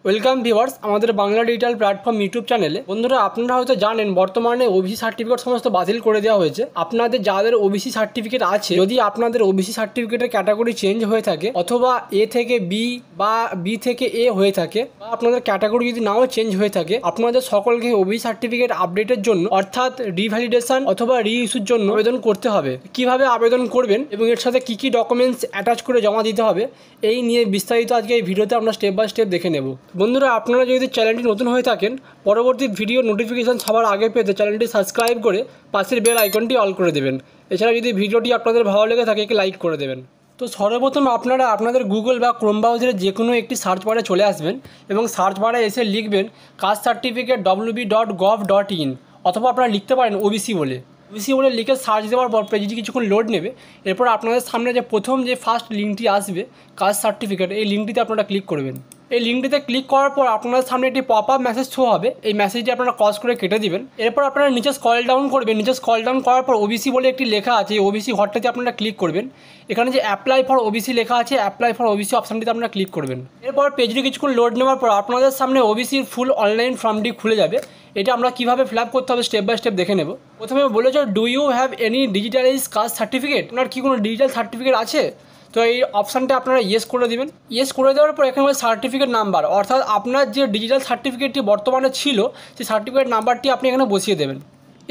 Welcome viewers আমাদের Bangla digital platform YouTube চ্যানেলে। বন্ধুরা, আপনারা হয়তো জানেন বর্তমানে ওবিসি সার্টিফিকেট সমস্ত বাতিল করে দেওয়া হয়েছে। আপনাদের যাদের ওবিসি সার্টিফিকেট আছে, যদি আপনাদের ওবিসি সার্টিফিকেটের ক্যাটাগরি চেঞ্জ হয়ে থাকে অথবা এ থেকে বি বা বি থেকে এ হয়ে থাকে বা আপনাদের ক্যাটাগরি যদি নাও চেঞ্জ হয়ে থাকে, আপনাদের সকলকে ওবিসি সার্টিফিকেট আপডেটের জন্য অর্থাৎ রিভ্যালিডেশন অথবা রি ইস্যুর জন্য আবেদন করতে হবে। কিভাবে আবেদন করবেন এবং এর সাথে কি কি ডকুমেন্টস অ্যাটাচ করে জমা দিতে হবে, এই নিয়ে বিস্তারিত আজকে এই ভিডিওতে আমরা স্টেপ বাই স্টেপ দেখে নেব। বন্ধুরা, আপনারা যদি চ্যানেলটি নতুন হয়ে থাকেন, পরবর্তী ভিডিও নোটিফিকেশন সবার আগে পেতে চ্যানেলটি সাবস্ক্রাইব করে পাশের বেল আইকনটি অল করে দেবেন। এছাড়া যদি ভিডিওটি আপনাদের ভালো লেগে থাকে একে লাইক করে দেবেন। তো সর্বপ্রথম আপনারা আপনাদের গুগল বা ক্রোম ব্রাউজারে যে কোনো একটি সার্চ বারে চলে আসবেন এবং সার্চ বারে এসে লিখবেন কাস্ট সার্টিফিকেট wb.gov.in অথবা আপনারা লিখতে পারেন ওবিসি বলে। ওবিসি বলে লিখে সার্চ দেওয়ার পর পেজটি কিছুক্ষণ লোড নেবে। এরপর আপনাদের সামনে যে প্রথম যে ফার্স্ট লিঙ্কটি আসবে কাস্ট সার্টিফিকেট, এই লিঙ্কটিতে আপনারা ক্লিক করবেন। এই লিঙ্কটিতে ক্লিক করার পর আপনাদের সামনে একটি পপ আপ মেসেজ শো হবে। এই মেসেজটি আপনারা ক্রস করে কেটে দিবেন। এরপর আপনারা নিচে স্ক্রল ডাউন করবেন। নিচে স্ক্রল ডাউন করার পর ওবিসি বলে একটি লেখা আছে, এই ওবিসি ঘরটাতে আপনারা ক্লিক করবেন। এখানে যে অ্যাপ্লাই ফর ওবিসি লেখা আছে, অ্যাপ্লাই ফর ওবিসি অপশানটিতে আপনারা ক্লিক করবেন। এরপর পেজটি কিছুক্ষণ লোড নেওয়ার পর আপনাদের সামনে ওবিসির ফুল অনলাইন ফর্মটি খুলে যাবে। এটা আমরা কীভাবে ফিল আপ করতে হবে স্টেপ বাই স্টেপ দেখে নেব। প্রথমে বলেছে do you have any digitalize caste certificate, আপনার কি কোনো ডিজিটাল সার্টিফিকেট আছে? তো এই অপশানটা আপনারা ইয়েস করে দেবেন। ইয়েস করে দেওয়ার পর এখানে সার্টিফিকেট নাম্বার অর্থাৎ আপনার যে ডিজিটাল সার্টিফিকেটটি বর্তমানে ছিল সেই সার্টিফিকেট নাম্বারটি আপনি এখানে বসিয়ে দেবেন।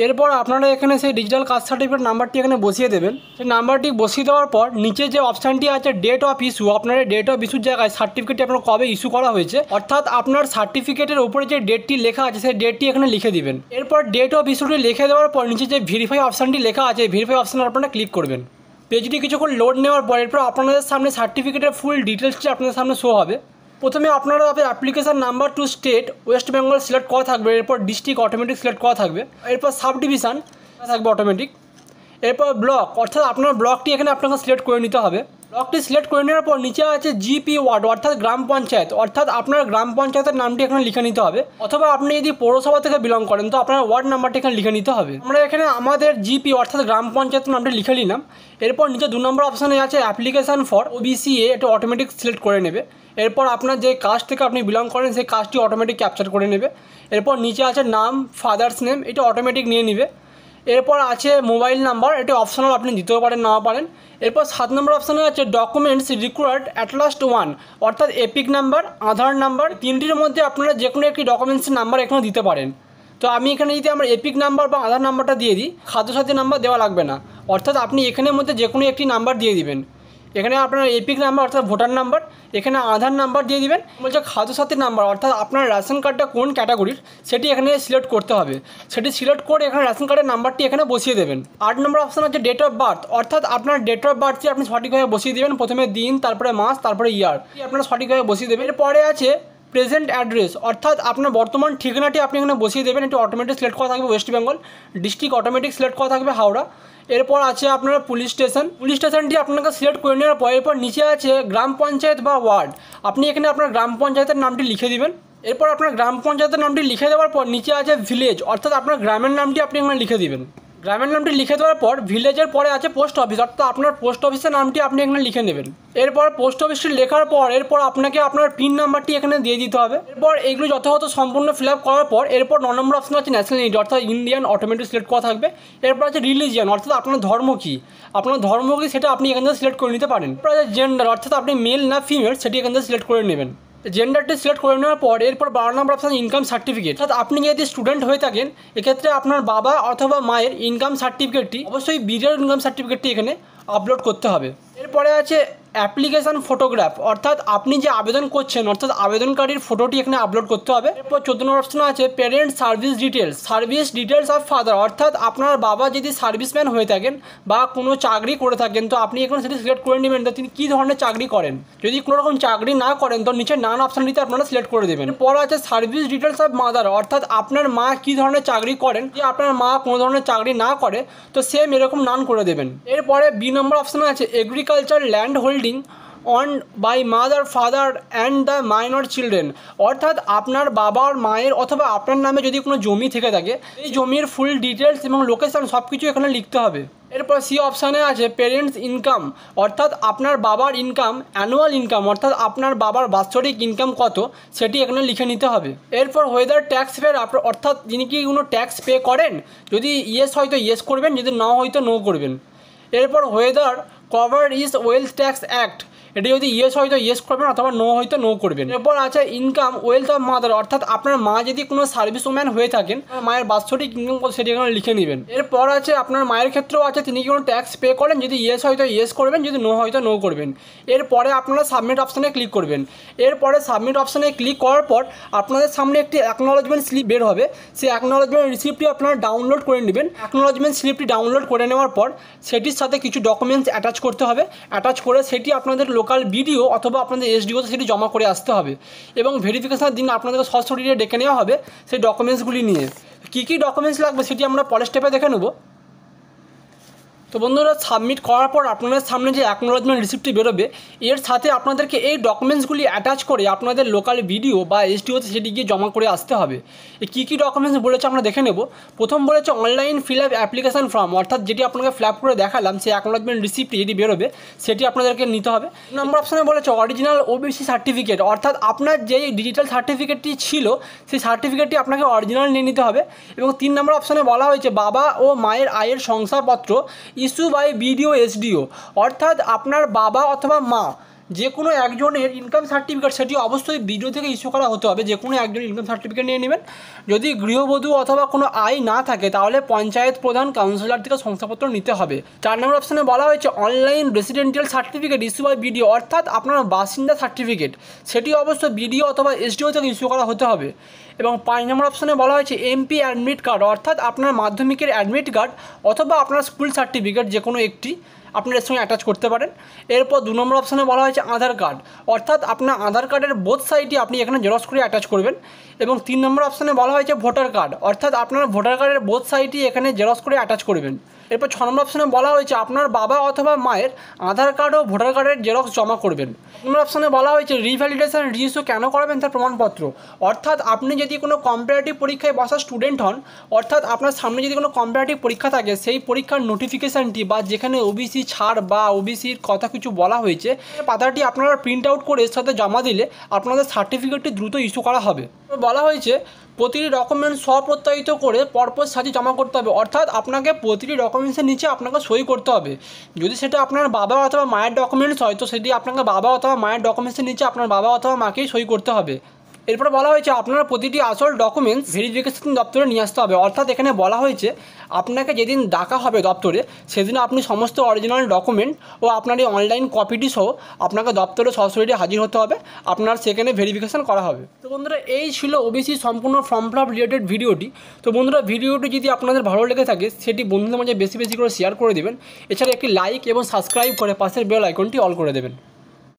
এরপর আপনারা এখানে সেই ডিজিটাল কাস্ট সার্টিফিকেট নাম্বারটি এখানে বসিয়ে দেবেন। সেই নাম্বারটি বসিয়ে দেওয়ার পর নিচে যে অপশানটি আছে ডেট অফ ইস্যু, আপনার ডেট অফ ইস্যুর জায়গায় সার্টিফিকেটটি আপনার কবে ইস্যু করা হয়েছে অর্থাৎ আপনার সার্টিফিকেটের উপরে যে ডেটটি লেখা আছে সেই ডেটটি এখানে লিখে দিবেন। এরপর ডেট অফ ইস্যুটি লিখে দেওয়ার পর নিচে যে ভেরিফাই অপশানটি লেখা আছে ভেরিফাই অপশানে আপনারা ক্লিক করবেন। পেজটি কিছুক্ষণ লোড নেওয়ার পর এরপর আপনাদের সামনে সার্টিফিকেটের ফুল ডিটেলসটি আপনাদের সামনে শো হবে। প্রথমে আপনারা application number two state West Bengal select করা থাকবে, এরপর ডিস্ট্রিক্ট অটোমেটিক সিলেক্ট করা থাকবে, এরপর সাব ডিভিশন থাকবে অটোমেটিক, এরপর ব্লক অর্থাৎ আপনার ব্লকটি এখানে আপনাকে সিলেক্ট করে নিতে হবে। ব্লকটি সিলেক্ট করে নেওয়ার পর নিচে আছে জিপি ওয়ার্ড অর্থাৎ গ্রাম পঞ্চায়েত অর্থাৎ আপনার গ্রাম পঞ্চায়েতের নামটি এখানে লিখে নিতে হবে। অথবা আপনি যদি পৌরসভা থেকে বিলং করেন তো আপনার ওয়ার্ড নাম্বারটি এখানে লিখে নিতে হবে। আমরা এখানে আমাদের জিপি অর্থাৎ গ্রাম পঞ্চায়েতের নামটি লিখে নিলাম। এরপর নিচে 2 নম্বর অপশানে আছে অ্যাপ্লিকেশান ফর ওবিসি এ, এটা অটোমেটিক সিলেক্ট করে নেবে। এরপর আপনার যে কাস্ট থেকে আপনি বিলং করেন সেই কাস্টটি অটোমেটিক ক্যাপচার করে নেবে। এরপর নিচে আছে নাম, ফাদার্স নেম, এটা অটোমেটিক নিয়ে নেবে। এরপর আছে মোবাইল নাম্বার, এটা অপশনাল, আপনি দিতেও পারেন নাও পারেন। এরপর 7 নম্বর অপশানে আছে ডকুমেন্টস রিকোয়ার্ড অ্যাট লাস্ট 1 অর্থাৎ এপিক নাম্বার, আধার নাম্বার, তিনটির মধ্যে আপনারা যে কোনো একটি ডকুমেন্টসের নাম্বার এখানে দিতে পারেন। তো আমি এখানে যদি আমার এপিক নাম্বার বা আধার নাম্বারটা দিয়ে দিই, খাদ্যসাথী নাম্বার দেওয়া লাগবে না, অর্থাৎ আপনি এখানের মধ্যে যে কোনো একটি নাম্বার দিয়ে দিবেন। এখানে আপনার এপিক নাম্বার অর্থাৎ ভোটার নাম্বার, এখানে আধার নাম্বার দিয়ে দিবেন। বলছে খাদ্যসাথীর নাম্বার অর্থাৎ আপনার রেশন কার্ডটা কোন ক্যাটাগরির সেটি এখানে সিলেক্ট করতে হবে। সেটি সিলেক্ট করে এখানে রেশন কার্ডের নাম্বারটি এখানে বসিয়ে দেবেন। 8 নম্বর অপশান আছে ডেট অফ বার্থ অর্থাৎ আপনার ডেট অফ বার্থটি আপনি সঠিকভাবে বসিয়ে দেবেন। প্রথমে দিন, তারপরে মাস, তারপরে ইয়ার, আপনারা সঠিকভাবে বসিয়ে দেবেন। এরপরে আছে প্রেজেন্ট অ্যাড্রেস অর্থাৎ আপনার বর্তমান ঠিকানাটি আপনি এখানে বসিয়ে দেবেন। এটি অটোমেটিক সিলেক্ট করা থাকবে West Bengal, district automatic select করা থাকবে হাওড়া। এরপর আছে আপনার পুলিশ স্টেশনটি আপনাকে সিলেক্ট করে নেওয়ার পর এরপর নিচে আছে গ্রাম পঞ্চায়েত বা ওয়ার্ড, আপনি এখানে আপনার গ্রাম পঞ্চায়েতের নামটি লিখে দিবেন। এরপর আপনার গ্রাম পঞ্চায়েতের নামটি লিখে দেওয়ার পর নিচে আছে ভিলেজ অর্থাৎ আপনার গ্রামের নামটি আপনি এখানে লিখে দিবেন। গ্রামের নামটি লিখে দেওয়ার পর ভিলেজের পরে আছে পোস্ট অফিস অর্থাৎ আপনার পোস্ট অফিসের নামটি আপনি এখানে লিখে নেবেন। এরপর পোস্ট অফিসটি লেখার পর এরপর আপনাকে আপনার পিন নাম্বারটি এখানে দিয়ে দিতে হবে। এরপর এগুলো যথাযথ সম্পূর্ণ ফিল আপ করার পর এরপর 9 নম্বর অপশন আছে ন্যাশনালিটি অর্থাৎ ইন্ডিয়ান, অটোমেটিক সিলেক্ট করা থাকবে। এরপর আছে রিলিজিয়ান অর্থাৎ আপনার ধর্ম কী, সেটা আপনি এখান থেকে সিলেক্ট করে নিতে পারেন। এরপর আছে জেন্ডার অর্থাৎ আপনি মেল না ফিমেল সেটি এখান থেকে সিলেক্ট করে নেবেন। জেন্ডারটি সিলেক্ট করে নেওয়ার পর এরপর 12 নম্বর অপশান ইনকাম সার্টিফিকেট অর্থাৎ আপনি যদি স্টুডেন্ট হয়ে থাকেন এক্ষেত্রে আপনার বাবা অথবা মায়ের ইনকাম সার্টিফিকেটটি অবশ্যই বিডিও ইনকাম সার্টিফিকেটটি এখানে আপলোড করতে হবে। এরপরে আছে অ্যাপ্লিকেশান ফটোগ্রাফ অর্থাৎ আপনি যে আবেদন করছেন অর্থাৎ আবেদনকারীর ফটোটি এখানে আপলোড করতে হবে। এরপর 14 নম্বর অপশন আছে parent service details of father অর্থাৎ আপনার বাবা যদি সার্ভিসম্যান হয়ে থাকেন বা কোনো চাকরি করে থাকেন তো আপনি এখানে সেটি সিলেক্ট করে নেবেন তো তিনি কী ধরনের চাকরি করেন। যদি কোনো রকম চাকরি না করেন তো নিচে নান অপশানটিতে আপনারা সিলেক্ট করে দেবেন। এরপর আছে সার্ভিস ডিটেলস অফ মাদার অর্থাৎ আপনার মা কী ধরনের চাকরি করেন, যদি আপনার মা কোনো ধরনের চাকরি না করে তো সেম এরকম নান করে দেবেন। এরপরে বি নম্বর অপশানে আছে agriculture land holding own by mother father and the minor children, অর্থাৎ আপনার বাবার মায়ের অথবা আপনার নামে যদি কোনো জমি থেকে থাকে এই জমির ফুল ডিটেলস এবং লোকেশান সব কিছু এখানে লিখতে হবে। এরপর সি অপশানে আছে পেরেন্টস ইনকাম, অর্থাৎ আপনার বাবার ইনকাম, অ্যানুয়াল ইনকাম অর্থাৎ আপনার বাবার বাৎসরিক ইনকাম কত সেটি এখানে লিখে নিতে হবে। এরপর ওয়েদার ট্যাক্স পের, অর্থাৎ যিনি কি কোনো ট্যাক্স পে করেন, যদি ইয়েস হয়তো ইয়েস করবেন, যদি না হয়তো নো করবেন। এরপর weather cover is wealth tax act, এটি যদি ইয়েস হয়তো ইয়েস করবেন অথবা নো হয়তো নো করবেন। এরপর আছে ইনকাম ওয়েলথ অফ মাদার, অর্থাৎ আপনার মা যদি কোনো সার্ভিস ওম্যান হয়ে থাকেন মায়ের বাৎসরিক ইনকাম সেটি এখানে লিখে নেবেন। এরপর আছে আপনার মায়ের ক্ষেত্রেও আছে তিনি কি কোনো ট্যাক্স পে করেন, যদি ইয়েস হয়তো ইয়েস করবেন, যদি নো হয়তো নো করবেন। এরপরে আপনারা সাবমিট অপশানে ক্লিক করবেন। এরপরে সাবমিট অপশানে ক্লিক করার পর আপনাদের সামনে একটি অ্যাকনোলেজমেন্ট স্লিপ বের হবে, সেই অ্যাকনোলেজমেন্ট রিসিপ্টটি আপনারা ডাউনলোড করে নেবেন। অ্যাকনোলেজমেন্ট স্লিপটি ডাউনলোড করে নেওয়ার পর সেটির সাথে কিছু ডকুমেন্টস অ্যাটাচ করতে হবে, অ্যাটাচ করে সেটি আপনাদের লোকাল বিডিও অথবা আপনাদের এসডিওতে সেটি জমা করে আসতে হবে এবং ভেরিফিকেশনের দিন আপনাদেরকে সশরীরে ডেকে নেওয়া হবে সেই ডকুমেন্টসগুলি নিয়ে। কী কী ডকুমেন্টস লাগবে সেটি আমরা পরের স্টেপে দেখে নেব। তো বন্ধুরা, সাবমিট করার পর আপনাদের সামনে যে অ্যাকনোলেজমেন্ট রিসিপ্টটি বেরোবে এর সাথে আপনাদেরকে এই ডকুমেন্টসগুলি অ্যাটাচ করে আপনাদের লোকাল ভিডিও বা এসডিওতে সেটি গিয়ে জমা করে আসতে হবে। কী কী ডকুমেন্টস বলেছে আমরা দেখে নেব। প্রথম বলেছে online fill up application form, অর্থাৎ যেটি আপনাকে ফিল আপ করে দেখালাম সেই অ্যাকনোলেজমেন্ট রিসিপ্টটি যেটি বেরোবে সেটি আপনাদেরকে নিতে হবে। নম্বর অপশানে বলেছে অরিজিনাল ওবিসি সার্টিফিকেট, অর্থাৎ আপনার যেই ডিজিটাল সার্টিফিকেটটি ছিল সেই সার্টিফিকেটটি আপনাকে অরিজিনাল নিয়ে নিতে হবে। এবং 3 নম্বর অপশানে বলা হয়েছে বাবা ও মায়ের আয়ের শংসাপত্র ইস্যু বাই বিডিও এসডিও, অর্থাৎ আপনার বাবা অথবা মা যে কোনো একজনের ইনকাম সার্টিফিকেট সেটি অবশ্যই বিডিও থেকে ইস্যু করা হতে হবে। যে কোনো একজন ইনকাম সার্টিফিকেট নিয়ে নেবেন। যদি গৃহবধূ অথবা কোনো আয় না থাকে তাহলে পঞ্চায়েত প্রধান কাউন্সিলর থেকে শংসাপত্র নিতে হবে। 4 নম্বর অপশানে বলা হয়েছে online residential certificate issue by BDO, অর্থাৎ আপনার বাসিন্দা সার্টিফিকেট সেটি অবশ্যই বিডিও অথবা এসডিও থেকে ইস্যু করা হতে হবে। এবং 5 নম্বর অপশানে বলা হয়েছে এমপি অ্যাডমিট কার্ড, অর্থাৎ আপনার মাধ্যমিকের অ্যাডমিট কার্ড অথবা আপনার স্কুল সার্টিফিকেট যে কোনো একটি আপনার এর সঙ্গে অ্যাটাচ করতে পারেন। এরপর 2 নম্বর অপশানে বলা হয়েছে আধার কার্ড, অর্থাৎ আপনার আধার কার্ডের বোথ সাইডই আপনি এখানে জেরক্স করে অ্যাটাচ করবেন। এবং 3 নম্বর অপশানে বলা হয়েছে ভোটার কার্ড, অর্থাৎ আপনার ভোটার কার্ডের বোথ সাইডই এখানে জেরক্স করে অ্যাটাচ করবেন। এরপর 6 নম্বর অপশানে বলা হয়েছে আপনার বাবা অথবা মায়ের আধার কার্ড ও ভোটার কার্ডের জেরক্স জমা করবেন। 7 নম্বর অপশানে বলা হয়েছে রিভ্যালিডেশন রিইস্যু কেন করাবেন তার প্রমাণপত্র, অর্থাৎ আপনি যদি কোনো কম্পারেটিভ পরীক্ষায় বসা স্টুডেন্ট হন, অর্থাৎ আপনার সামনে যদি কোনো কম্পারেটিভ পরীক্ষা থাকে সেই পরীক্ষার নোটিফিকেশানটি বা যেখানে ওবিসি ছাড় বা ওবিসির কথা কিছু বলা হয়েছে পাতাটি আপনারা প্রিন্ট আউট করে এর সাথে জমা দিলে আপনাদের সার্টিফিকেটটি দ্রুত ইস্যু করা হবে। বলা হয়েছে প্রতিটি ডকুমেন্ট স্বপ্রত্যায়িত করে পরপর সাথে জমা করতে হবে, অর্থাৎ আপনাকে প্রতিটি ডকুমেন্টসের নিচে আপনাকে সই করতে হবে। যদি সেটা আপনার বাবা অথবা মায়ের ডকুমেন্টস হয় তো সেটি আপনাকে বাবা অথবা মায়ের ডকুমেন্টসের নিচে আপনার বাবা অথবা মাকেই সই করতে হবে। এরপরে বলা হয়েছে আপনার প্রতিটি আসল ডকুমেন্টস ভেরিফিকেশন দপ্তরে নিয়ে আসতে হবে, অর্থাৎ এখানে বলা হয়েছে আপনাকে যেদিন ডাকা হবে দপ্তরে সেদিন আপনি সমস্ত অরিজিনাল ডকুমেন্ট ও আপনার এই অনলাইন কপিটি সহ আপনাকে দপ্তরে সরাসরি হাজির হতে হবে, আপনার সেখানে ভেরিফিকেশন করা হবে। তো বন্ধুরা, এই ছিল ওবিসি সম্পূর্ণ ফর্ম ফিল আপ রিলেটেড ভিডিওটি। তো বন্ধুরা, ভিডিওটি যদি আপনাদের ভালো লেগে থাকে সেটি বন্ধুদের মাঝে বেশি বেশি করে শেয়ার করে দেবেন। এছাড়া একটি লাইক এবং সাবস্ক্রাইব করে পাশের বেল আইকনটি অল করে দেবেন।